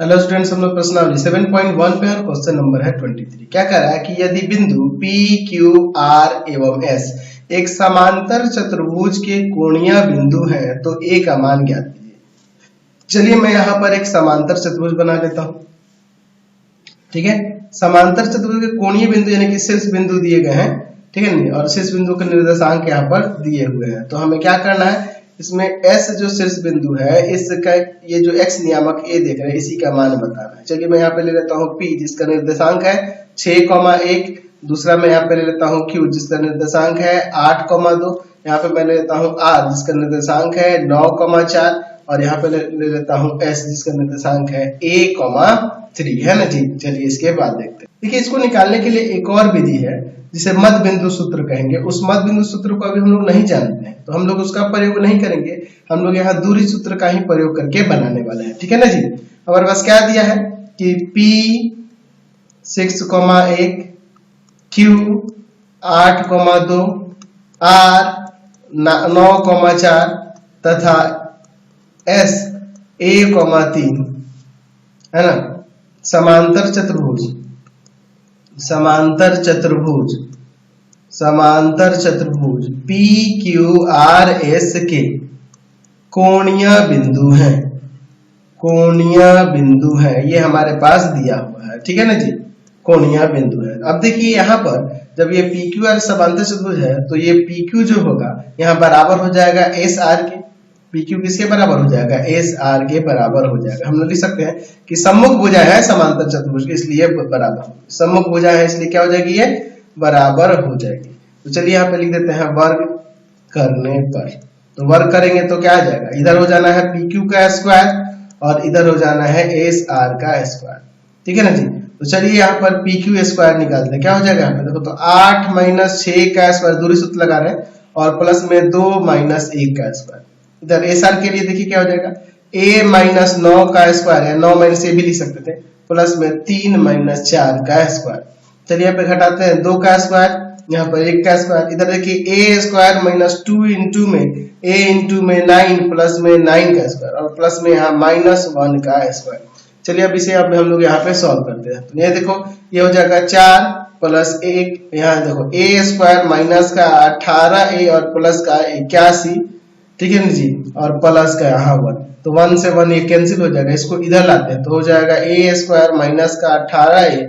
Hello students, हम लोग प्रश्नावली 7.1 पे और क्वेश्चन नंबर है 23। क्या कह रहा है कि यदि बिंदु P, Q, R एवं S एक समांतर चतुर्भुज के कोणीय बिंदु हैं तो A का मान ज्ञात कीजिए। चलिए मैं यहाँ पर एक समांतर चतुर्भुज बना लेता हूँ। ठीक है, समांतर चतुर्भुज के कोणीय बिंदु यानी कि शीर्ष बिंदु दिए गए हैं, ठीक है, और शीर्ष बिंदु के निर्देशांक यहाँ पर दिए हुए हैं। तो हमें क्या करना है, इसमें S जो शीर्ष बिंदु है, इसका ये जो x नियामक A देख रहे हैं इसी का मान बताना है। चलिए मैं यहाँ पे ले लेता हूँ P जिसका निर्देशांक है 6,1। दूसरा मैं यहाँ पे ले लेता हूँ Q जिसका निर्देशांक है 8,2। यहाँ पे मैं ले लेता हूँ R जिसका निर्देशांक है 9,4 और यहाँ पे ले लेता हूँ S जिसका निर्देशांक है 1,3 है ना जी। चलिए इसके बाद देखते हैं। देखिए इसको निकालने के लिए एक और विधि है जिसे मध्य बिंदु सूत्र कहेंगे। उस मध्य बिंदु सूत्र को अभी हम लोग नहीं जानते हैं तो हम लोग उसका प्रयोग नहीं करेंगे। हम लोग यहाँ दूरी सूत्र का ही प्रयोग करके बनाने वाले हैं, ठीक है ना जी। हमारे पास क्या दिया है कि P 6,1, Q 8,2, R 9,4 तथा S 1,3 है ना। समांतर चतुर्भुज P Q R S के कोणीय बिंदु है, ये हमारे पास दिया हुआ है, ठीक है ना जी। कोणीय बिंदु है। अब देखिए यहाँ पर जब ये P Q R समांतर चतुर्भुज है तो ये P Q जो होगा यहाँ बराबर हो जाएगा S R के। P Q किसके बराबर हो जाएगा, S R के बराबर हो जाएगा। हम लोग लिख सकते हैं कि सम्मुख भुजा है समांतर चतुर्भुज की, इसलिए बराबर। सम्मुख भुजा है इसलिए क्या हो जाएगी, ये बराबर हो जाएगी। तो चलिए यहाँ पे लिख देते हैं वर्ग करने पर। तो वर्ग करेंगे तो क्या आ जाएगा, इधर हो जाना है P Q का स्क्वायर और इधर हो जाना है S R का स्क्वायर, ठीक है ना जी। तो चलिए यहाँ पर P Q स्क्वायर निकालते हैं। क्या हो जाएगा यहाँ पे, देखो तो 8 - 6 का स्क्वायर, दूरी सूत्र लगा रहे हैं, और प्लस में 2 - 1 का स्क्वायर। इधर एस आर के लिए देखिए क्या हो जाएगा, a - 9 का स्क्वायर है, 9 - से भी लिख सकते थे, प्लस में 3 - 4 का स्क्वायर। चलिए यहाँ पे घटाते हैं 2 का स्क्वायर, यहाँ पर 1 का स्क्वायर। इधर देखिए a स्क्वायर - 2 इंटू में a इंटू में 9 प्लस में 9 का स्क्वायर और प्लस में यहाँ -1 का स्क्वायर। चलिए अब इसे अब हम लोग यहाँ पे सॉल्व करते हैं। तो ये देखो ये हो जाएगा 4 + 1, यहाँ देखो a स्क्वायर माइनस का 18a और प्लस का 81, ठीक है ना जी, और प्लस का यहाँ 1, तो 1 से 1 ये कैंसिल हो जाएगा। इसको इधर लाते हैं तो हो जाएगा a स्क्वायर माइनस का 18a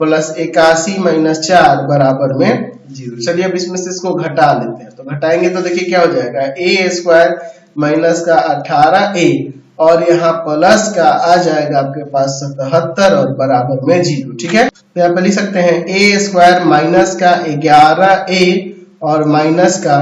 प्लस 81 - 4 बराबर में 0। चलिए अब इसमें से इसको घटा लेते हैं। तो घटाएंगे तो देखिए क्या हो जाएगा, a स्क्वायर माइनस का 18a और यहाँ प्लस का आ जाएगा आपके पास 77 और बराबर में 0, ठीक है। तो यहाँ पे लिख सकते हैं a स्क्वायर माइनस का 11a और माइनस का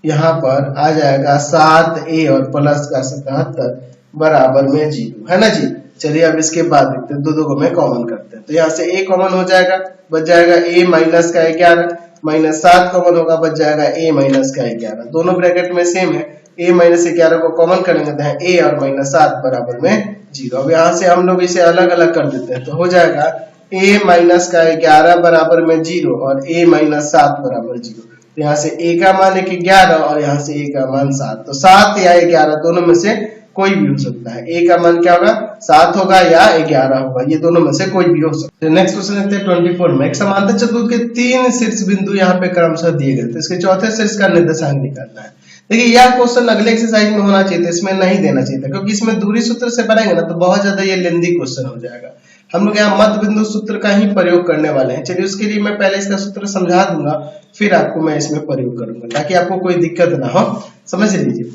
यहाँ पर आ जाएगा 7a और प्लस का 77 बराबर में 0, है ना जी। चलिए अब इसके बाद देखते हैं, दो को में कॉमन करते हैं। तो यहाँ से a कॉमन हो जाएगा, बच जाएगा a माइनस का 11 माइनस 7 कॉमन होगा, बच जाएगा a माइनस का 11। दोनों ब्रैकेट में सेम है, a माइनस 11 को कॉमन करेंगे तो है a और -7 बराबर में 0। अब यहाँ से हम लोग इसे अलग अलग कर देते हैं तो हो जाएगा a माइनस का 11 बराबर में 0 और a माइनस 7 बराबर 0। तो यहाँ से a का मान 11 और यहाँ से a का मान 7, तो 7 या 11 दोनों में से कोई भी हो सकता है। a का मान क्या होगा, 7 होगा या 11 होगा, ये दोनों में से कोई भी हो सकता है। नेक्स्ट क्वेश्चन देखते हैं 24 में। एक समांतर चतुर्भुज के 3 शीर्ष बिंदु यहाँ पे क्रमशः दिए गए, तो इसके चौथे शीर्ष का निर्देशांक निकालना है। देखिए यह क्वेश्चन अगले एक्सरसाइज में होना चाहिए था, इसमें नहीं देना चाहिए था, क्योंकि इसमें दूरी सूत्र से बनाएंगे ना तो बहुत ज्यादा ये लेंदी क्वेश्चन हो जाएगा। हम लोग यहाँ मध्य बिंदु सूत्र का ही प्रयोग करने वाले हैं। चलिए उसके लिए मैं पहले इसका सूत्र समझा दूंगा, फिर आपको मैं इसमें प्रयोग करूंगा ताकि आपको कोई दिक्कत ना हो, समझ लीजिए।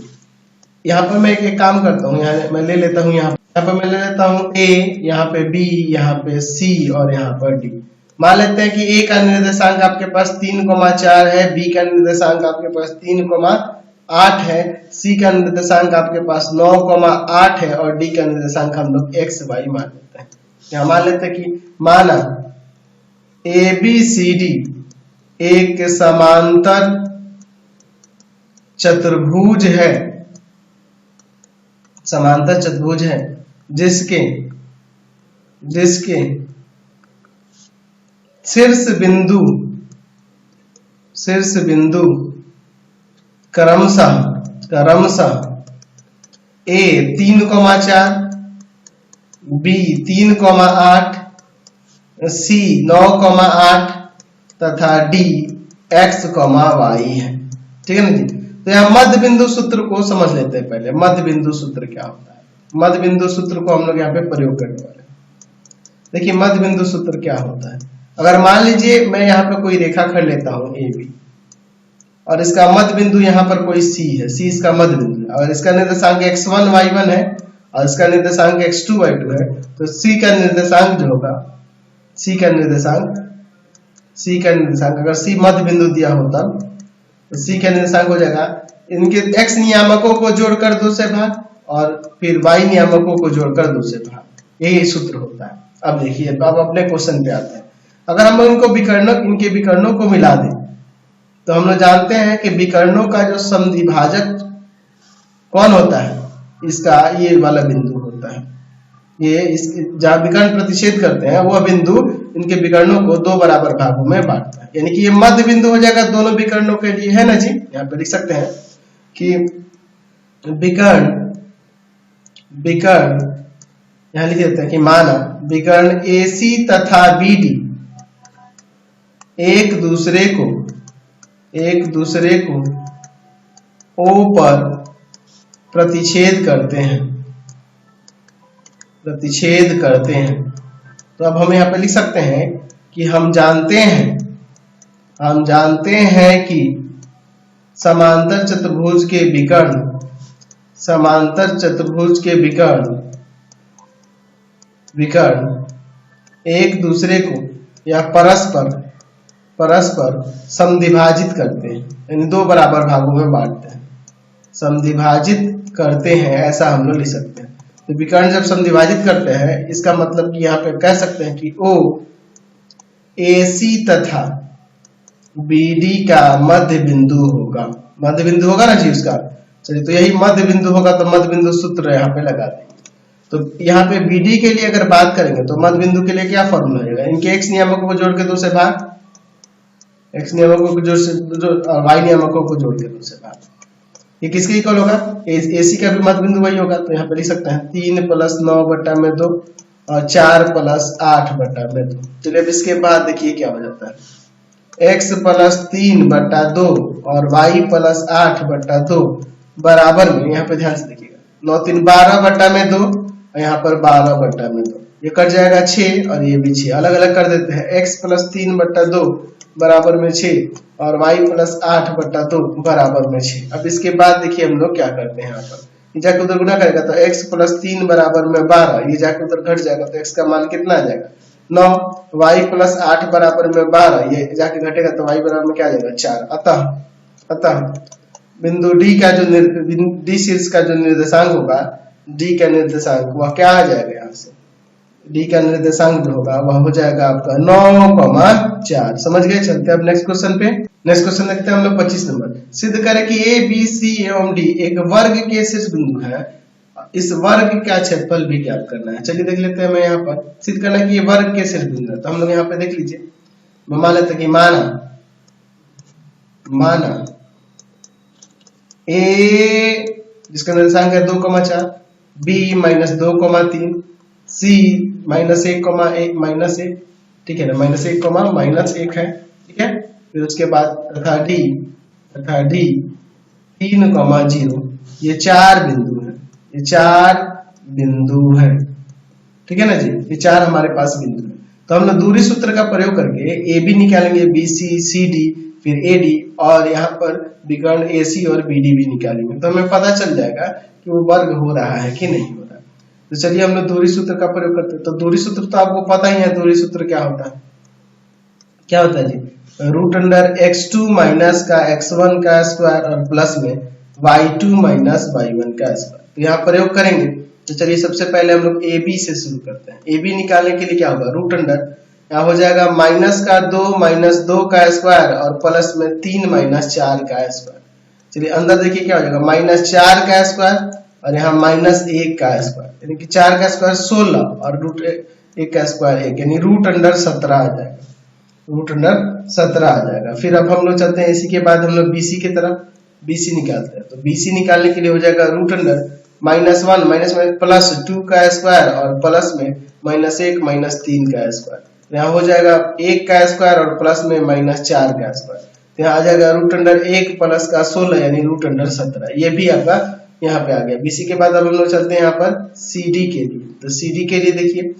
यहाँ पर मैं एक काम करता हूँ, यहाँ मैं ले लेता हूँ, यहाँ पर मैं ले लेता हूँ a, यहाँ पे b, यहाँ पे c और यहाँ पर d। मान लेते हैं कि a का निर्देशांक आपके पास 3,4 है, b का निर्देशांक आपके पास 3,8 है, c का निर्देशांक आपके पास 9,8 है और d का निर्देशांक हम लोग x y मान लेते हैं। यहाँ मान लेते हैं कि माना ABCD एक समांतर चतुर्भुज है, जिसके शीर्ष बिंदु क्रमशः A 3,4, बी 3,8, सी 9,8 तथा डी x,y है। ठीक है ना जी। तो यहाँ मध्य बिंदु सूत्र को समझ लेते हैं। पहले मध्य बिंदु सूत्र क्या होता है, मध्य बिंदु सूत्र को हम लोग यहाँ पे प्रयोग करने वाले हैं। देखिए मध्य बिंदु सूत्र क्या होता है। अगर मान लीजिए मैं यहाँ पे कोई रेखा खंड लेता हूँ ए बी और इसका मध्य बिंदु यहाँ पर कोई सी है, सी इसका मध्य बिंदु है और इसका निर्देशांक x1 y1 है और इसका निर्देशांक x2 y2 है, तो सी का निर्देशांक जो होगा, सी का निर्देशांक अगर सी मध्य बिंदु दिया होता तो सी का निर्देशांक हो जाएगा इनके x नियामकों को जोड़कर 2 से भाग और फिर y नियामकों को जोड़कर 2 से भाग। यही सूत्र होता है। अब देखिए, अब अपने क्वेश्चन पे आते हैं। अगर हम इनके विकर्णों को मिला दें तो हम लोग जानते हैं कि विकर्णों का जो समद्विभाजक कौन होता है, इसका ये वाला बिंदु होता है। ये इस जहां विकर्ण प्रतिच्छेद करते हैं वह बिंदु इनके विकर्णों को 2 बराबर भागों में बांटता है, यानी कि ये मध्य बिंदु हो जाएगा दोनों विकर्णों के लिए, है ना जी। यहाँ पे लिख सकते हैं कि विकर्ण यहाँ लिख देते हैं कि माना विकर्ण AC तथा BD एक दूसरे को O पर प्रतिच्छेद करते हैं। तो अब हम यहाँ पे लिख सकते हैं कि हम जानते हैं कि समांतर चतुर्भुज के विकर्ण एक दूसरे को या परस्पर समद्विभाजित करते हैं, यानी 2 बराबर भागों में बांटते हैं, समद्विभाजित करते हैं, ऐसा हम लोग लिख सकते हैं। तो विकर्ण जब समद्विभाजित करते हैं इसका मतलब कि यहाँ पे कह सकते हैं कि O AC तथा BD का मध्य बिंदु होगा ना जी उसका। चलिए, तो यही मध्य बिंदु होगा तो मध्य बिंदु सूत्र यहाँ पे लगा देंगे। तो यहाँ पे BD के लिए अगर बात करेंगे तो मध्य बिंदु के लिए क्या फॉर्मूला रहेगा, इनके x नियामकों को जोड़ के 2 से भाग, x नियामकों को y नियामकों को जोड़ के 2 से भाग। ये किसके इक्वल होगा, AC का भी मध्य बिंदु वही होगा। तो यहाँ पे लिख सकते हैं 3 + 9/2 और 4 + 8/2। चलिए अब इसके बाद देखिए क्या हो जाता है, x + 3/2 और y + 8/2 बराबर में, यहाँ पे ध्यान से देखिएगा, 9 3 12/2 और यहाँ पर 12/2, ये कट जाएगा 6 और ये भी 6, अलग अलग कर देते हैं। x + 3/2 बराबर में 6 और y + 8/2 बराबर में 6। अब इसके बाद देखिए हम लोग क्या करते हैं, यहाँ पर ये जाके उधर गुना करेगा तो x + 3 बराबर में 12, ये जाके उधर घट जाएगा तो x का मान कितना आ जाएगा 9, y + 8 बराबर में 12, ये जाके घटेगा तो y बराबर में क्या आ जाएगा 4। अतः बिंदु D शीर्ष का जो निर्देशांक होगा, D का निर्देशांक वह क्या आ जाएगा, यहाँ से D का निर्देशांक जो होगा वह हो जाएगा आपका 9,4। समझ गए। चलते हैं अब नेक्स्ट क्वेश्चन पे। नेक्स्ट क्वेश्चन देखते हैं हम लोग 25 नंबर। सिद्ध करें कि A B C एवं D एक वर्ग के शीर्ष बिंदु है, इस वर्ग का क्षेत्रफल भी ज्ञात करना है। चलिए देख लेते हैं। मैं यहाँ पर सिद्ध करना है कि ये वर्ग के शीर्ष बिंदु है, तो हम लोग यहाँ पे देख लीजिए, मान लेते हैं कि माना A जिसका निर्देशांक है 2,4, B -2,3, C -1,1 ठीक है ना, -1,-1 है, ठीक है। फिर उसके बाद तथा D 3,0, ये 4 बिंदु है, ठीक है ना जी। ये 4 हमारे पास बिंदु है। तो हम लोग दूरी सूत्र का प्रयोग करके AB निकालेंगे, BC CD फिर AD और यहाँ पर विकर्ण AC और BD भी निकालेंगे, तो हमें पता चल जाएगा कि वो वर्ग हो रहा है कि नहीं हो रहा है। तो चलिए हम लोग दूरी सूत्र का प्रयोग करते हैं। तो दूरी सूत्र तो आपको पता ही है, दूरी सूत्र क्या होता है जी, √x2 माइनस का x1 का स्क्वायर और प्लस में y2 माइनस y1 का स्क्वायर। तो यहाँ प्रयोग करेंगे। तो चलिए सबसे पहले हम लोग AB से शुरू करते हैं। AB निकालने के लिए क्या होगा, यहाँ हो जाएगा -2 का स्क्वायर और प्लस में 3 -4 का स्क्वायर। चलिए अंदर देखिए क्या हो जाएगा, -4 का स्क्वायर और यहाँ -1 का स्क्वायर, यानी कि 4 का स्क्वायर 16 और √1 का स्क्वायर 1, यानी √17 आ जाएगा, √17 आ जाएगा। फिर अब हम लोग चलते हैं, इसी के बाद हम लोग BC की तरफ BC निकालते हैं। तो BC निकालने के लिए हो जाएगा -1 माइनस में +2 का स्क्वायर और प्लस में -1 -3 का स्क्वायर। यहाँ हो जाएगा 1 का स्क्वायर और प्लस में -4 का स्क्वायर। तो यहाँ आ जाएगा √1 प्लस का 16 यानी √17। ये भी आपका यहाँ पे आ गया। इसी के बाद अब हम लोग चलते हैं यहाँ पर CD के लिए। तो CD के लिए देखिए √,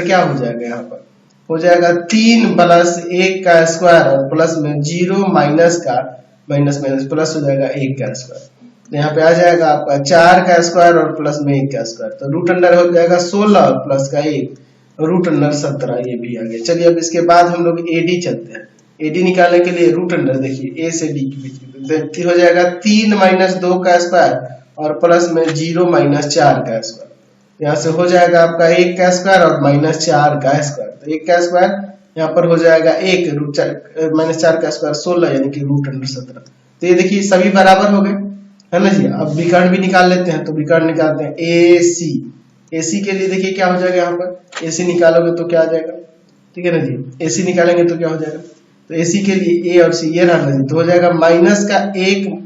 क्या हो जाएगा, यहाँ पर हो जाएगा 3 प्लस 1 का स्क्वायर और प्लस में 0 माइनस का माइनस माइनस प्लस हो जाएगा 1 का स्क्वायर। तो यहाँ पे आ जाएगा आपका 4 का स्क्वायर और प्लस में 1 का स्क्वायर। तो √, हो जाएगा 16 और प्लस का 1 √17। ये भी आ गया। चलिए अब इसके बाद हम लोग AD चलते हैं। AD निकालने के लिए √, देखिए A से D के बीच की हो जाएगा 3 माइनस 2 का स्क्वायर और प्लस में 0 माइनस 4 का स्क्वायर। यहाँ से हो जाएगा आपका 1 का स्क्वायर और -4 का स्क्वायर। तो 1 का स्क्वायर यहाँ पर हो जाएगा 1 -4 का स्क्वायर 16 यानी कि √17। तो ये देखिए सभी बराबर हो गए, है ना जी। अब विकर्ण भी निकाल लेते हैं। तो विकर्ण निकालते हैं AC। AC के लिए देखिए क्या हो जाएगा, यहाँ पर AC निकालोगे तो क्या आ जाएगा, ठीक है ना जी। AC निकालेंगे तो क्या हो जाएगा, तो AC के लिए A और C ये रहा जी। तो हो जाएगा -1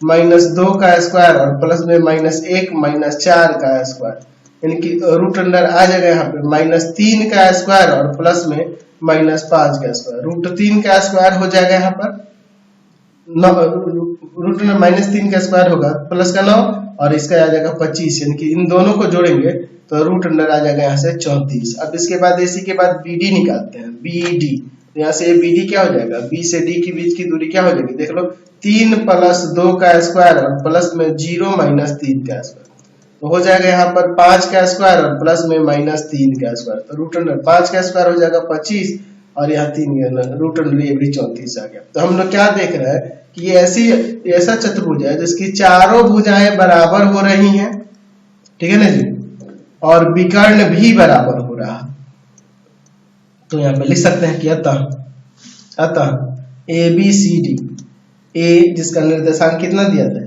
-2 का स्क्वायर और प्लस में -1 -4 का स्क्वायर यानी कि √, आ जाएगा यहाँ पे -3 का स्क्वायर और प्लस में -5 का स्क्वायर। √3 का स्क्वायर हो जाएगा यहाँ पर -3 का स्क्वायर होगा प्लस का 9 और इसका आ जाएगा 25 यानी कि इन दोनों को जोड़ेंगे तो √, आ जाएगा यहाँ से 34। अब इसके बाद AC के बाद BD निकालते हैं। BD यहाँ से BD क्या हो जाएगा, B से D के बीच की दूरी क्या हो जाएगी, देख लो 3 प्लस 2 का स्क्वायर और प्लस में 0 माइनस 3 का स्क्वायर। तो हो जाएगा यहाँ पर 5 का स्क्वायर और प्लस में -3 का स्क्वायर। तो √, 5 का स्क्वायर हो जाएगा 25 और यहाँ 3 √, ये भी 34 आ गया। तो हम लोग क्या देख रहे हैं कि ये ऐसा चतुर्भुज है जिसकी चारों भुजाएं बराबर हो रही हैं, ठीक है ना जी, और विकर्ण भी बराबर हो रहा है। तो यहाँ पे लिख सकते हैं कि अतः ABCD, A जिसका निर्देशांक कितना दिया था,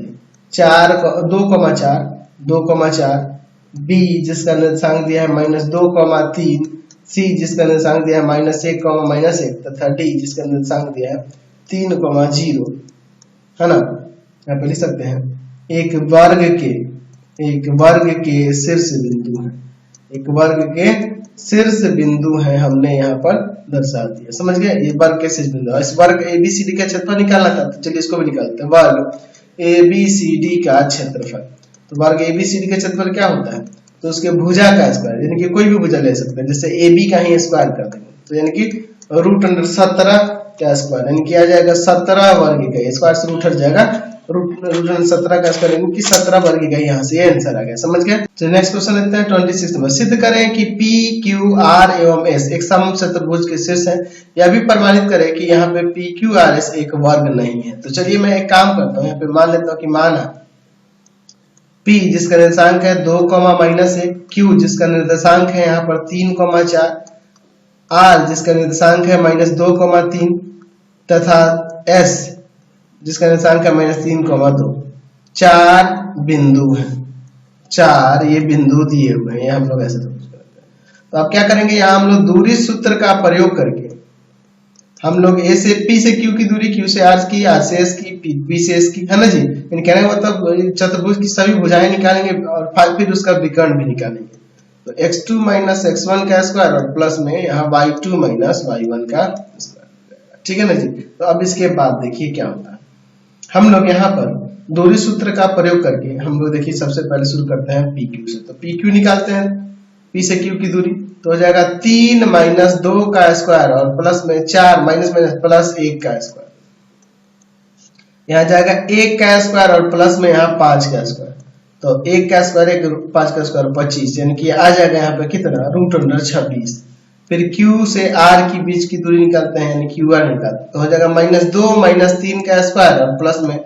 2,4, B जिसका निर्देशांक दिया है -2,3, C जिसका निर्देशांक दिया है -1, तथा D जिसका निर्देशांक दिया है 3,0, है ना। यहाँ पे लिख सकते हैं एक वर्ग के शीर्ष बिंदु है, एक वर्ग के शीर्ष बिंदु है, हमने यहाँ पर दर्शा दिया। समझ गए, ये वर्ग के शीर्ष बिंदु। इस वर्ग ABCD का क्षेत्रफल निकालना था, तो चलिए इसको भी निकालते हैं। वर्ग ABCD का क्षेत्रफल, तो वर्ग ABCD का क्षेत्रफल क्या होता है, तो उसके भुजा का स्क्वायर, यानी कि कोई भी भुजा ले सकते हैं, जैसे AB का ही स्क्वायर कर देंगे तो यानी कि √17 का स्क्वायर यानी कि आ जाएगा 17 वर्ग का स्क्वायर से उठ जाएगा √17 का स्क्वायर यानी कि 17 वर्ग का। यहाँ से ये आंसर आ गया। समझ गए। तो नेक्स्ट क्वेश्चन लेते हैं 26 नंबर। सिद्ध करें कि PQR एवं S एक समचतुर्भुज के शीर्ष है। यह भी प्रमाणित करें कि यहाँ पे PQRS एक वर्ग नहीं है। तो चलिए मैं एक काम करता हूँ, यहाँ पे मान लेता हूँ कि माना P जिसका निर्देशांक है 2, -1, Q जिसका निर्देशांक है यहाँ पर 3,4, R जिसका निर्देशांक है -2,3 तथा S जिसका निर्देशांक है -3,2। 4 बिंदु हैं, 4 ये बिंदु दिए हुए हैं, हम लोग ऐसे करते हैं। तो अब क्या करेंगे, यहाँ हम लोग दूरी सूत्र का प्रयोग करके हम लोग A से P से Q की दूरी, Q से R की, R से S की, P से S की, है ना जी। कहने का मतलब चतुर्भुज की सभी भुजाएं निकालेंगे और फिर उसका विकर्ण भी निकालेंगे। तो x2 - x1 का स्क्वायर और प्लस में यहाँ y2 - y1 का स्क्वायर, ठीक है ना जी। तो अब इसके बाद देखिए क्या होता है, हम लोग यहाँ पर दूरी सूत्र का प्रयोग करके हम लोग देखिए सबसे पहले शुरू करते हैं PQ से। तो PQ निकालते हैं, P से Q की दूरी, तो हो जाएगा 3 - 2 का स्क्वायर और प्लस में 4 प्लस 1 का स्क्वायर। यहाँ जाएगा 1 का स्क्वायर और प्लस में यहाँ 5 का स्क्वायर। तो 1 का स्क्वायर 5 का स्क्वायर 25 यानी कि आ जाएगा यहाँ पे कितना, √26। फिर Q से R की बीच की दूरी निकालते हैं यानी QR निकालते हैं, तो हो जाएगा -2 - 3 का स्क्वायर और प्लस में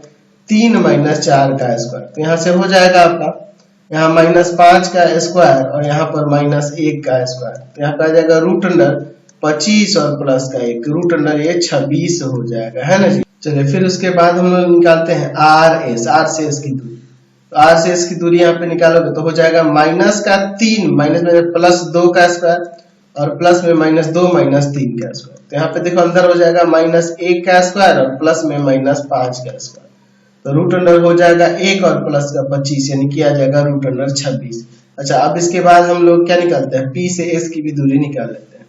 3 - 4 का स्क्वायर। तो यहाँ से हो जाएगा आपका यहाँ -5 का स्क्वायर और यहाँ पर -1 का स्क्वायर। तो यहाँ पे आ जाएगा √25 और प्लस का 1, √, ये 26 हो जाएगा, है ना जी। चलिए फिर उसके बाद हम लोग निकालते हैं R से S की दूरी। तो R से S की दूरी यहाँ पे निकालोगे तो हो जाएगा -3 प्लस 2 का स्क्वायर और प्लस में -2 - 3 का स्क्वायर। तो यहाँ पे देखो अंदर हो जाएगा -1 का स्क्वायर और प्लस में -5 का स्क्वायर। तो रूट अंडर हो जाएगा 1 और प्लस का 25 यानी कि आ जाएगा रूट अंडर 26। अच्छा, अब इसके बाद हम लोग क्या निकालते हैं, पी से एस की भी दूरी निकाल लेते हैं।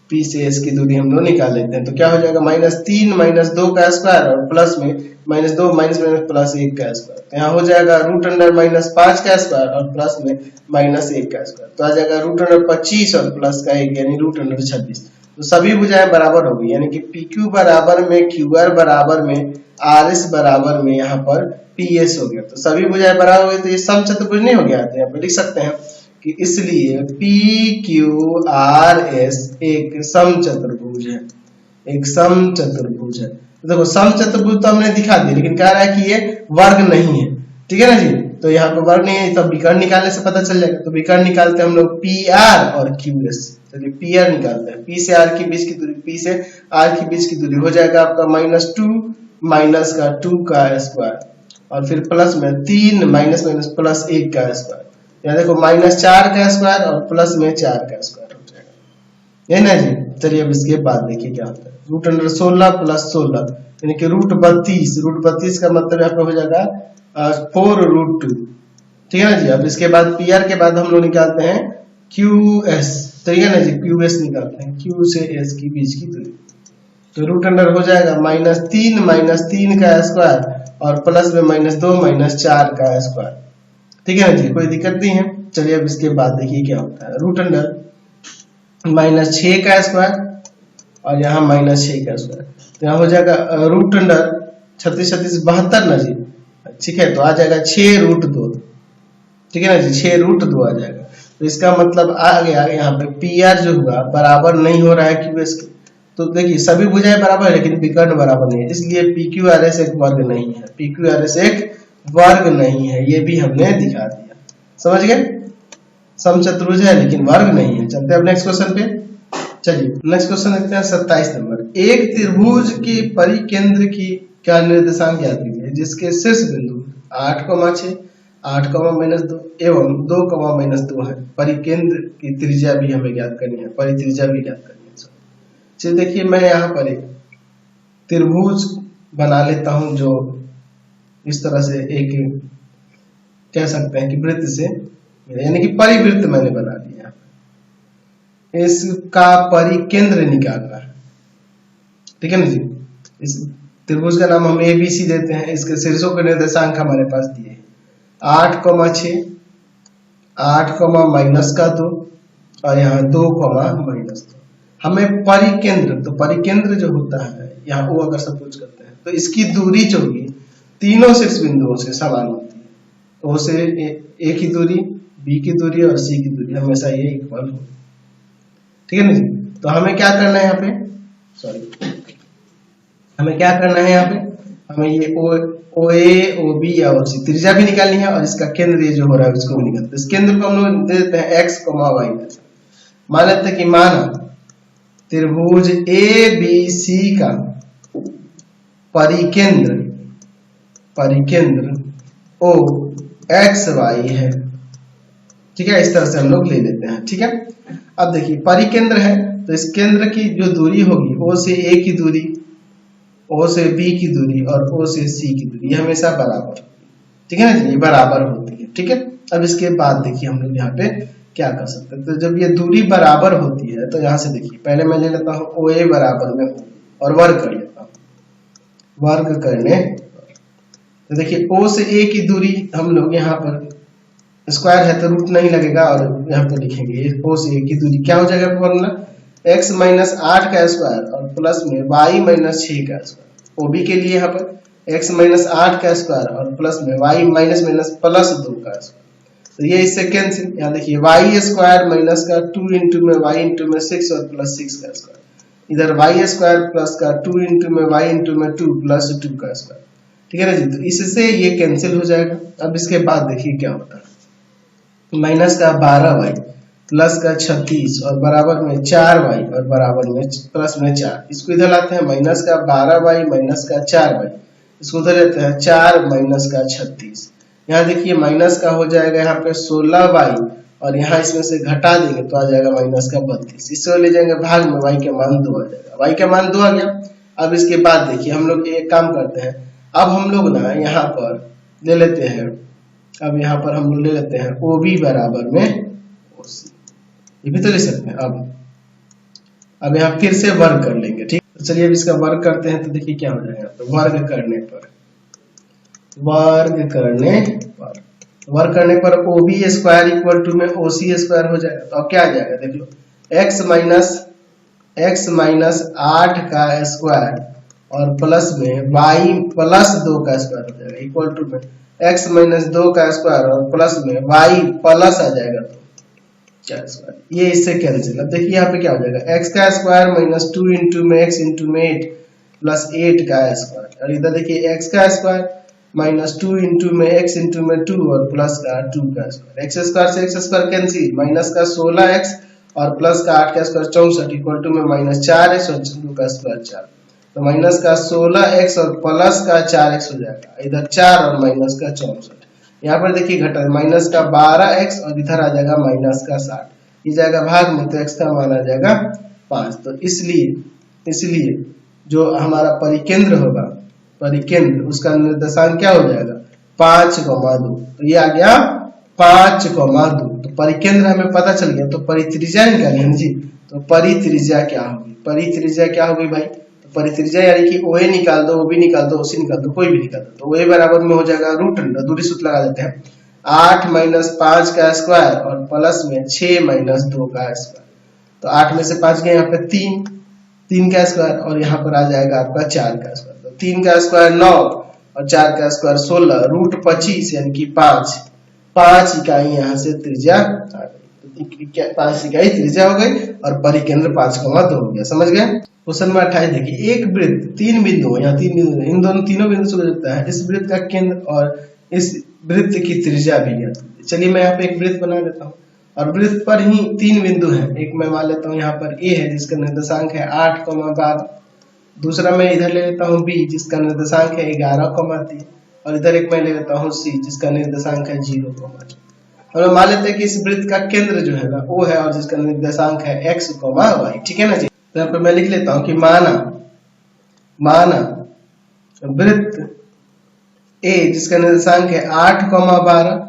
पी से एस की दूरी हम लोग निकाल लेते हैं, तो क्या हो जाएगा -3 -2 का स्क्वायर और प्लस में -2 माइनस प्लस 1 का स्क्वायर। तो यहाँ हो जाएगा रूट अंडर -5 का स्क्वायर और प्लस में -1 का स्क्वायर। तो आ जाएगा रूट अंडर 25 और प्लस का 1 यानी रूट अंडर 26। तो सभी भुजाएं बराबर हो गई, यानी कि पी क्यू बराबर में क्यू आर बराबर में आर एस बराबर में यहाँ पर पी एस हो गया। तो सभी भुजाएं बराबर हो गई, तो ये समचतुर्भुज नहीं हो गया। तो यहाँ पे लिख सकते हैं कि इसलिए पी क्यू आर एस एक समचतुर्भुज है, एक समचतुर्भुज है। तो देखो समचतुर्भुज तो हमने दिखा दिया, लेकिन कह रहा है कि ये वर्ग नहीं है, ठीक है ना जी। तो यहाँ पे वर्ग नहीं है, तो विकर्ण निकालने से पता चल जाएगा। तो विकर्ण निकालते हैं हम लोग पी आर और क्यू एस। चलिए पी आर निकालते हैं, पी से आर के बीच की दूरी, पी से आर के बीच की दूरी हो जाएगा आपका -2 माइनस का 2 का स्क्वायर और फिर प्लस में 3 माइनस प्लस 1 का स्क्वायर। यहाँ देखो -4 का स्क्वायर और प्लस में 4 का स्क्वायर हो जाएगा, यही ना जी। चलिए अब इसके बाद देखिए क्या होता है, रूट अंडर 16 प्लस 16 यानी कि रूट 32। रूट 32 का मतलब यहाँ पे हो जाएगा 4√2, ठीक है ना जी। अब इसके बाद पी आर के बाद हम लोग निकालते हैं क्यू एस, ठीक है ना जी। क्यू एस निकालते हैं, क्यू से एस की बीच की दूरी। तो रूट अंडर हो जाएगा -3 का स्क्वायर और प्लस में -2 -4 का स्क्वायर, ठीक है ना जी। कोई दिक्कत नहीं है। चलिए अब इसके बाद देखिए क्या होता है, रूट अंडर -6 का स्क्वायर और यहाँ -6 का स्क्वायर। तो यहाँ हो जाएगा रूट अंडर 36 36 72 ना जी, ठीक है। तो आ जाएगा 6√2, ठीक है ना जी, 6√2 आ जाएगा। तो इसका मतलब आ गया यहाँ पे पी आर जो हुआ बराबर नहीं हो रहा है क्यू एस के। तो देखिए सभी भुजाएं बराबर है लेकिन विकर्ण बराबर नहीं है, इसलिए पी क्यू आर एस एक वर्ग नहीं है, पी क्यू आर एस एक वर्ग नहीं है, ये भी हमने दिखा दिया। समझ गए, समचतुर्भुज है लेकिन वर्ग नहीं है। चलते हैं अब नेक्स्ट क्वेश्चन पे। चलिए नेक्स्ट क्वेश्चन देखते हैं 27 नंबर। एक त्रिभुज के परिकेंद्र की क्या निर्देशांक ज्ञात कीजिए जिसके शीर्ष बिंदु 8,6 8,-2 एवं 2,-2 है। परिकेंद्र की त्रिज्या भी हमें ज्ञात करनी है, परित्रिज्या भी ज्ञात करनी है। चलिए देखिए मैं यहाँ पर एक त्रिभुज बना लेता हूं जो इस तरह से एक कह सकते हैं कि वृत्त से, यानी कि परिवृत्त मैंने बना लिया। इसका परिकेंद्र निकालना है, ठीक है ना जी। इस त्रिभुज का नाम हम ABC देते हैं। इसके शीर्षों के निर्देशांक हमारे पास दिए 8,6 8,-2 और यहाँ 2,-2। हमें परिकेंद्र, तो परिकेंद्र जो होता है यहाँ वो अगर सपोज करते हैं तो इसकी दूरी जो होगी तीनों शीर्ष बिंदुओं से समान होती है। ओ से ए की दूरी, बी की दूरी और सी की दूरी हमेशा ये इक्वल होगी, ठीक है ना जी। तो हमें क्या करना है यहाँ पे, हमें क्या करना है यहाँ पे, हमें ये ओ ए, ओ बी या ओ सी त्रिज्या भी निकालनी है और इसका केंद्र ये जो हो रहा है उसको भी निकालते हैं। इस केंद्र को हम लोग दे देते हैं x, y। मान लेते हैं कि माना त्रिभुज ABC का परिकेंद्र O XY है, ठीक है। इस तरह से हम लोग ले लेते हैं, ठीक है। अब देखिए परिकेंद्र है तो इस केंद्र की जो दूरी होगी O से A की दूरी, O से B की दूरी और O से C की दूरी हमेशा बराबर होगी, ठीक है ना जी, ये बराबर होती है, ठीक है। अब इसके बाद देखिए हम लोग यहाँ पे क्या कर सकते हैं, तो जब ये दूरी बराबर होती है तो यहाँ से देखिए पहले मैं ले लेता हूँ OA बराबर में और वर्ग कर लेता हूँ, वर्ग करने तो देखिए O से A की दूरी हम लोग यहाँ पर स्क्वायर है तो रूट नहीं लगेगा और यहाँ पे लिखेंगे O से A की दूरी क्या हो जाएगा फॉर्मूला x - 8 का स्क्वायर और प्लस में y - 6 का स्क्वायर। OB के लिए यहाँ पर x - 8 का स्क्वायर और प्लस में y - प्लस 2 का स्क्वायर। तो ये इससे कैंसिल, यहाँ देखिए y स्क्वायर माइनस का 2 इंटू में y इंटू में 6 और प्लस 6 का स्क्वायर, इधर y स्क्वायर प्लस का 2 इंटू में y इंटू में 2 प्लस 2 का स्क्वायर, ठीक है ना जी। तो इससे ये कैंसिल हो जाएगा। अब इसके बाद देखिए क्या होता है, माइनस का 12y प्लस का 36 और बराबर में 4y और बराबर में प्लस में 4, इसको इधर लाते हैं माइनस का 12y माइनस का 4y, इसको उधर लेते हैं 4 माइनस का 36। यहाँ देखिए माइनस का हो जाएगा यहाँ पे 16y और यहाँ इसमें से घटा देंगे तो आ जाएगा माइनस का 32। इसको ले जाएंगे भाग में y का मान 2 आ जाएगा, y का मान 2 आ गया। अब इसके बाद देखिए हम लोग एक काम करते हैं, अब हम लोग ना यहाँ पर ले लेते हैं, अब यहाँ पर हम लोग ले लेते हैं OB बराबर में OC, ये भी तो ले सकते हैं। अब यहाँ फिर से वर्ग कर लेंगे, ठीक। तो चलिए अब इसका वर्ग करते हैं, तो देखिए क्या हो जाएगा। तो वर्ग करने पर OB स्क्वायर इक्वल टू में OC स्क्वायर हो जाएगा। तो अब क्या आ जाएगा देख लो, x माइनस 8 का स्क्वायर और प्लस में y प्लस 2 का स्क्वायर हो जाएगा इक्वल टू में x माइनस 2 का स्क्वायर और प्लस में y प्लस आ जाएगा तो क्या स्क्वायर, ये इससे कैंसिल। अब देखिए यहाँ पे क्या हो जाएगा, x का स्क्वायर माइनस 2 इंटू में x इंटू में 8 प्लस 8 का स्क्वायर, और इधर देखिए x का स्क्वायर माइनस 2 इंटू में x इंटू में 2 और प्लस का 2 का स्क्वायर, x स्क्वायर से x स्क्वायर कैंसिल, माइनस का 16x और प्लस का 8 का स्क्वायर 64 इक्वल टू में माइनस 4x और 2 का स्क्वायर 4। तो माइनस का 16x और प्लस का 4x हो जाएगा, इधर 4 और माइनस का 64। यहाँ पर देखिए घटा माइनस का 12x और इधर आ जाएगा माइनस का 60, ये जाएगा भाग में तो x का मान आ जाएगा 5। तो इसलिए जो हमारा परिकेंद्र होगा, परिकेंद्र उसका निर्देशांक क्या हो जाएगा 5,2, तो ये आ गया 5,2। तो परिकेंद्र हमें पता चल गया, तो परित्रिज्या निकालें जी। तो परित्रिज्या क्या होगी भाई, तो परित्रिज्या यानी कि OA निकाल दो, OB निकाल दो, OC निकाल दो, कोई भी निकाल दो। तो OA बराबर में हो जाएगा रूट दूरी सूत्र लगा देते हैं 8 माइनस 5 का स्क्वायर और प्लस में 6 माइनस 2 का स्क्वायर। तो 8 में से 5 गए यहाँ पे 3 का स्क्वायर और यहाँ पर आ जाएगा आपका 4 का स्क्वायर। तो 3 का स्क्वायर 9 और 4 का स्क्वायर 16 रूट 25 यानी कि 5 इकाई यहाँ से त्रिज्या आ गई, 5 इकाई त्रिज्या हो गई और परिकेंद्र 5,2 हो गया। समझ गए। क्वेश्चन नंबर 28 देखिए, एक वृत्त 3 बिंदु है, यहाँ 3 बिंदु, इन तीनों बिंदु से गुजरता है, इस वृत्त का केंद्र और इस वृत्त की त्रिज्या भी है। चलिए मैं यहाँ पे एक वृत्त बना लेता हूँ और वृत्त पर ही 3 बिंदु है। एक मैं मान लेता हूँ यहाँ पर A है जिसका निर्देशांक है 8,12, दूसरा मैं इधर ले लेता हूँ B जिसका निर्देशांक है 11,3 और इधर एक मैं ले लेता हूँ C जिसका निर्देशांक है 0,4। और मान लेते हैं कि इस वृत्त का केंद्र जो है ना O है और जिसका निर्देशांक है x, y, ठीक है ना जी। तो यहाँ पर मैं लिख लेता हूँ कि माना वृत्त A जिसका निर्देशांक है 8,12,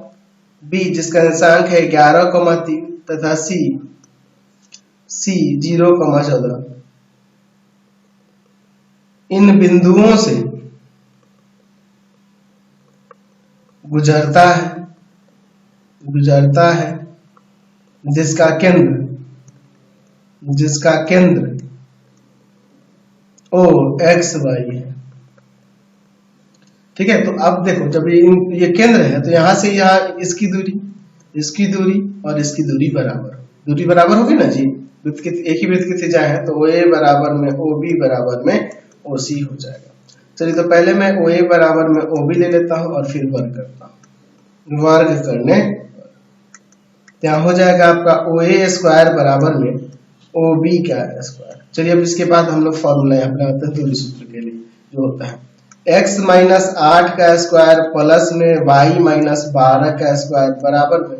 B जिसका निर्देशांक है 11,3 तथा C 0,14 इन बिंदुओं से गुजरता है जिसका केंद्र O x y है, ठीक है। तो अब देखो जब ये केंद्र है तो यहां से यहाँ इसकी दूरी और इसकी दूरी बराबर होगी ना जी। वृत्त की एक ही वृत्त की त्रिज्या है तो OA बराबर में OB बराबर में OC हो जाएगा। चलिए तो पहले मैं OA बराबर में OB ले लेता हूं और फिर वर्ग करता हूं। वर्ग करने यहाँ हो जाएगा आपका OA स्क्वायर बराबर में OB का स्क्वायर। चलिए अब इसके बाद हम लोग फॉर्मूला यहाँ पे लगाते हैं दूरी सूत्र के लिए, जो होता है x माइनस 8 का स्क्वायर प्लस में y माइनस 12 का स्क्वायर बराबर में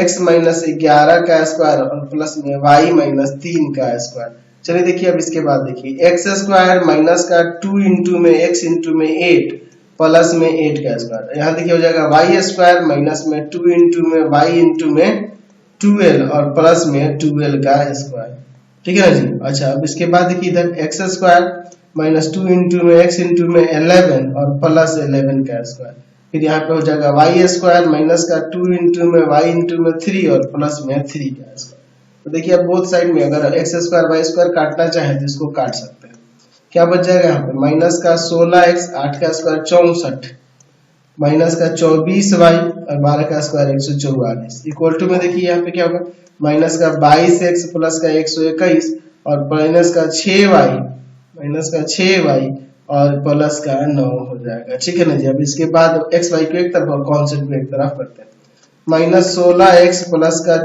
x माइनस 11 का स्क्वायर और प्लस में y माइनस 3 का स्क्वायर। चलिए देखिए अब इसके बाद देखिए x स्क्वायर माइनस का 2 इंटू में x इंटू में 8 प्लस में 8 का स्क्वायर। यहाँ देखिए हो जाएगा y स्क्वायर माइनस में 2 इंटू में y इंटू में 12 और प्लस में 12 का स्क्वायर, ठीक है ना जी। अच्छा अब इसके बाद देखिए इधर x स्क्वायर माइनस 2 इंटू में x इंटू में 11 और प्लस 11 का स्क्वायर। फिर यहाँ पे हो जाएगा y स्क्वायर माइनस का 2 इंटू में y इंटू में 3 और प्लस में 3 का स्क्वायर। तो देखिए अब बोथ साइड में अगर x स्क्वायर y स्क्वायर काटना चाहे तो इसको काट सकते हैं। क्या बच जाएगा यहाँ पे माइनस का 16x 8 का स्क्वायर 64 माइनस का 24y और 12 का स्क्वायर 144 इक्वल टू में देखिए यहाँ पे क्या होगा माइनस का 22x प्लस का 121 और माइनस का 6y और प्लस का 9 हो जाएगा, ठीक है ना जी। अब इसके बाद x y को एक तरफ और कॉन्स्टेंट को एक तरफ करते हैं। माइनस 16x प्लस का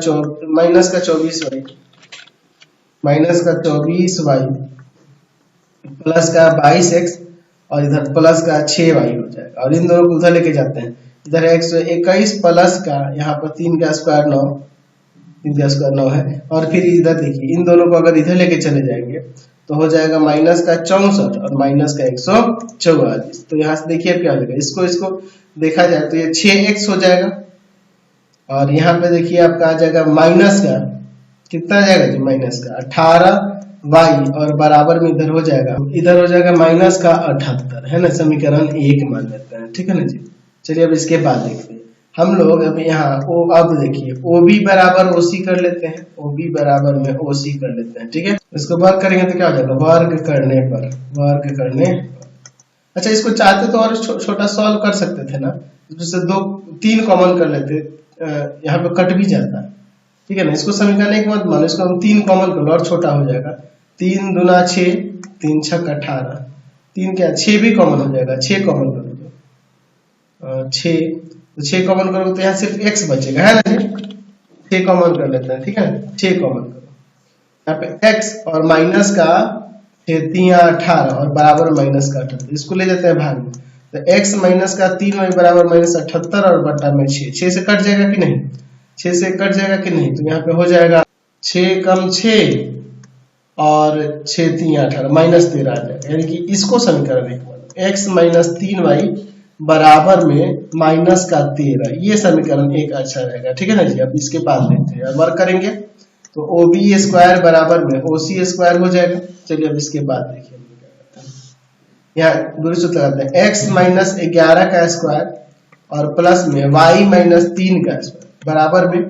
माइनस का 24y प्लस का 22x और इधर प्लस का 6y हो जाएगा और इन दोनों को उधर लेके जाते हैं। इधर 121 प्लस का यहाँ पर 3 का स्क्वायर 9 है और फिर इधर देखिए इन दोनों को अगर इधर लेके चले जाएंगे तो हो जाएगा माइनस का 64 और माइनस का 144। तो यहाँ से देखिए क्या हो जाएगा, इसको देखा जाए तो ये 6x हो जाएगा और यहाँ पे देखिए आपका आ जाएगा माइनस का कितना आ जाएगा जी, माइनस का 18y और बराबर में इधर हो जाएगा माइनस का 78, है ना। समीकरण 1 मान लेते हैं, ठीक है ना जी। चलिए अब इसके बाद देखते हैं हम लोग। अब यहाँ अब देखिए OB बराबर OC कर लेते हैं, OB बराबर में OC कर लेते हैं, ठीक है। इसको वर्ग करेंगे तो क्या हो जाएगा, वर्ग करने पर। अच्छा, इसको चाहते तो और छोटा सॉल्व कर सकते थे ना, जैसे 2 3 कॉमन कर लेते, यहाँ पे कट भी जाता है, ठीक है ना। इसको समीकरण 1 मत मानो, इसको हम 3 कॉमन कर लो और छोटा हो जाएगा। 3 दूना 6, 3 छक 18, 3 क्या 6 भी कॉमन हो जाएगा, 6 कॉमन कर लो, 6 कॉमन करोगे तो यहाँ सिर्फ x बचेगा, है ना जी। 6 कॉमन कर लेते हैं, ठीक है, 6 कॉमन करो, यहाँ पे x और माइनस का 3 18 और बराबर माइनस का 78, इसको ले जाते हैं भाग में। तो x माइनस का 3y बराबर माइनस 78 और बटा में 6 से कट जाएगा कि नहीं, 6 से कट जाएगा कि नहीं, तो यहाँ पे हो जाएगा 6 कम 6 और 6 3 18 माइनस 13 आ जाएगा, यानी कि इसको समीकरण 1 मानो, x माइनस 3y बराबर में माइनस का 13, ये समीकरण 1 अच्छा रहेगा, ठीक है ना जी। अब इसके बाद देखते हैं, वर्क करेंगे तो OB स्क्वायर बराबर में OC स्क्वायर हो जाएगा। चलिए अब इसके बाद देखिए यहाँ दूरी सूत्र लगाते हैं, x माइनस 11 का स्क्वायर और प्लस में y माइनस 3 का स्क्वायर बराबर में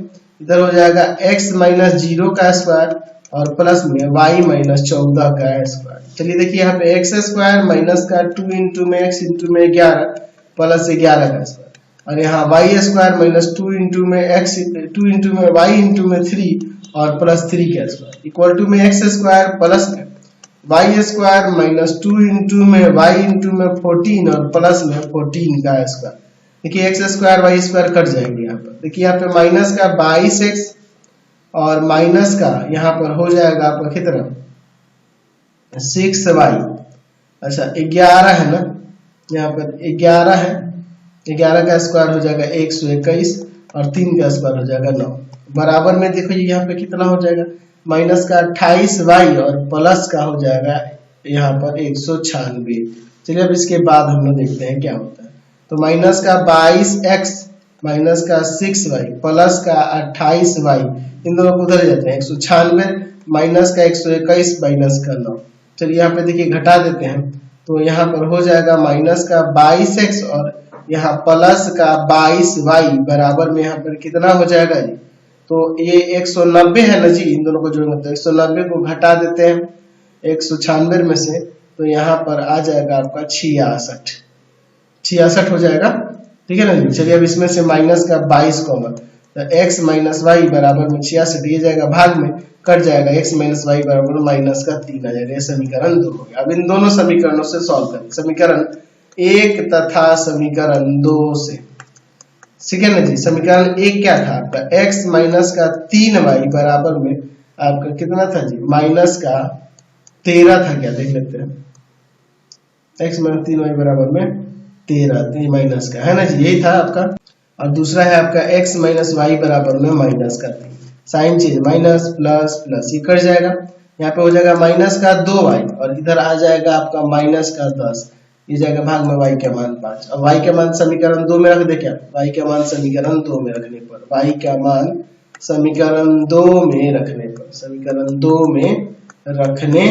इधर हो जाएगा x माइनस 0 का स्क्वायर और प्लस में y माइनस 14 का स्क्वायर। चलिए देखिए यहाँ पे x स्क्वायर माइनस का 2 इंटू में x इंटू में 11 प्लस 11 का स्क्वायर और यहाँ y स्क्वायर माइनस 2 इंटू में x 2 इंटू में y इंटू में 3 और प्लस 3 का स्क्वायर इक्वल टू में x स्क्वायर प्लस में y स्क्वायर माइनस 2 इंटू में y इंटू में 14 और प्लस में 14 का स्क्वायर। देखिए x square y square cut जाएंगे यहाँ पर, देखिए यहाँ पे माइनस का 22x और माइनस का यहाँ पर हो जाएगा आपका कितना 6y। अच्छा 11 है ना, यहाँ पर 11 है, 11 का स्क्वायर हो जाएगा 121 और 3 का स्क्वायर हो जाएगा 9 बराबर में। देखो यहाँ पे कितना हो जाएगा माइनस का 28y और प्लस का हो जाएगा यहाँ पर 196। चलिए अब इसके बाद हम लोग देखते हैं क्या होता है। तो माइनस का 22x माइनस का 6y प्लस का 28y, इन दोनों को उधर जाते हैं, 196 माइनस का 121 माइनस का 9। चलिए यहाँ पे देखिए घटा देते हैं, तो यहाँ पर हो जाएगा माइनस का 22x और यहाँ प्लस का 22y बराबर में यहाँ पर कितना हो जाएगा जी, तो ये 190 है ना जी, इन दोनों को जोड़ेंगे तो 190 को घटा देते हैं 196 में से, तो यहाँ पर आ जाएगा आपका 66 हो जाएगा, ठीक है ना जी। चलिए अब इसमें से माइनस का 22 कॉमन, तो x माइनस वाई बराबर में 66 ये जाएगा भाग में, कट जाएगा x माइनस वाई बराबर में माइनस का 3 आ जाएगा। समीकरण 2 हो गया। अब इन दोनों समीकरणों से सॉल्व करें, समीकरण 1 तथा समीकरण 2 से, ठीक है ना जी। समीकरण 1 क्या था आपका, x माइनस का 3y बराबर में आपका कितना था जी, माइनस का 13 था क्या, देख लेते हैं। x माइनस 3y बराबर में 13 माइनस का, है ना जी, यही था आपका। और दूसरा है आपका x माइनस वाई बराबर में माइनस का 3, sign change minus plus plus ये कट जाएगा, यहाँ पे हो जाएगा माइनस का 2y और इधर आ जाएगा आपका माइनस का 10, ये जाएगा भाग में y का मान 5। अब y का मान समीकरण 2 में रख दे क्या, y का मान समीकरण 2 में रखने पर, y का मान समीकरण 2 में रखने पर, समीकरण 2 में रखने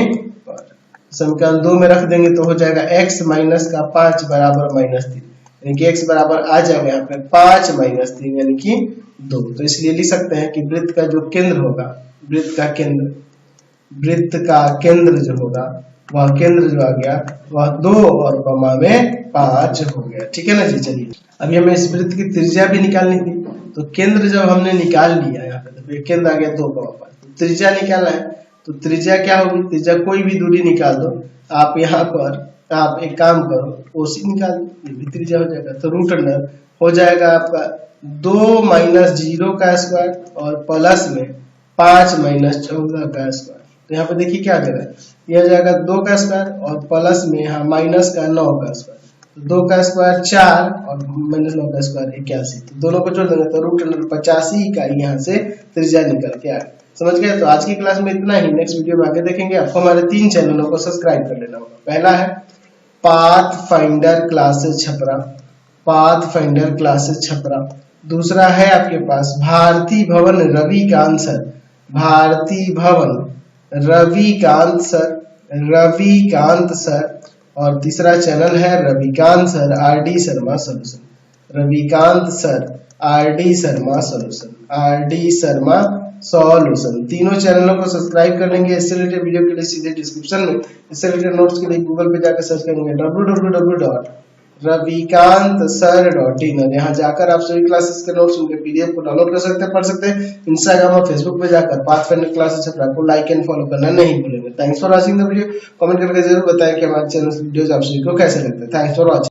पर, समीकरण 2 में रख देंगे तो हो जाएगा x माइनस का 5 बराबर माइनस 3, यानी कि x बराबर आ जाएगा यहाँ पे 5 माइनस 3 यानी कि 2। तो इसलिए लिख सकते हैं कि वृत्त का जो केंद्र होगा, वृत्त का केंद्र जो होगा वह केंद्र जो आ गया वह 2 और कॉमा में 5 हो गया, ठीक है ना जी। चलिए अभी हमें इस वृत्त की त्रिज्या भी निकालनी थी, तो केंद्र जब हमने निकाल लिया यहाँ पे, तो केंद्र आ गया 2 कॉमा 5, त्रिज्या निकालना है, तो त्रिज्या क्या होगी, त्रिज्या कोई भी दूरी निकाल दो आप, यहाँ पर आप एक काम करो OC निकाल दो, ये भी त्रिज्या हो जाएगा। तो रूट अंडर हो जाएगा आपका 2 माइनस 0 का स्क्वायर और प्लस में 5 माइनस 14 का स्क्वायर। तो यहाँ पे देखिए क्या आ जाएगा, यह जाएगा 2 का स्क्वायर और प्लस में यहाँ माइनस का 9 का स्क्वायर, तो 2 का स्क्वायर 4 और माइनस 9 का स्क्वायर 81, तो दोनों को जोड़ देंगे तो रूट अंडर 85 का यहाँ से त्रिज्या निकल के आ गया। समझ गए? तो आज की क्लास में इतना ही। नेक्स्ट वीडियो में आगे देखेंगे। आपको हमारे 3 चैनलों को सब्सक्राइब कर लेना होगा। पहला है path finder classes Chhapra, path finder classes Chhapra. दूसरा है आपके पास भारती भवन रविकांत सर, भारती भवन रविकांत सर, रविकांत सर। और तीसरा चैनल है Ravikant sir RD Sharma solution, Ravikant sir RD Sharma solution, RD Sharma solution. तीनों चैनलों को सब्सक्राइब कर लेंगे। इससे रिलेटेड वीडियो के लिए सीधे डिस्क्रिप्शन में, इससे रिलेटेड नोट्स के लिए गूगल पे जाकर सर्च करेंगे www.ravikantsir.in। यहाँ जाकर आप सभी क्लासेस के नोट्स उनके पीडीएफ को डाउनलोड कर सकते हैं, पढ़ सकते हैं। इंस्टाग्राम और फेसबुक पे जाकर पाथफाइंडर क्लासेस छपरा को लाइक एंड फॉलो करना नहीं भूलेंगे। Thanks for watching the video. Comment करके जरूर बताएं कि हमारे चैनल वीडियोस आप सभी को कैसे लगते हैं। Thanks for watching.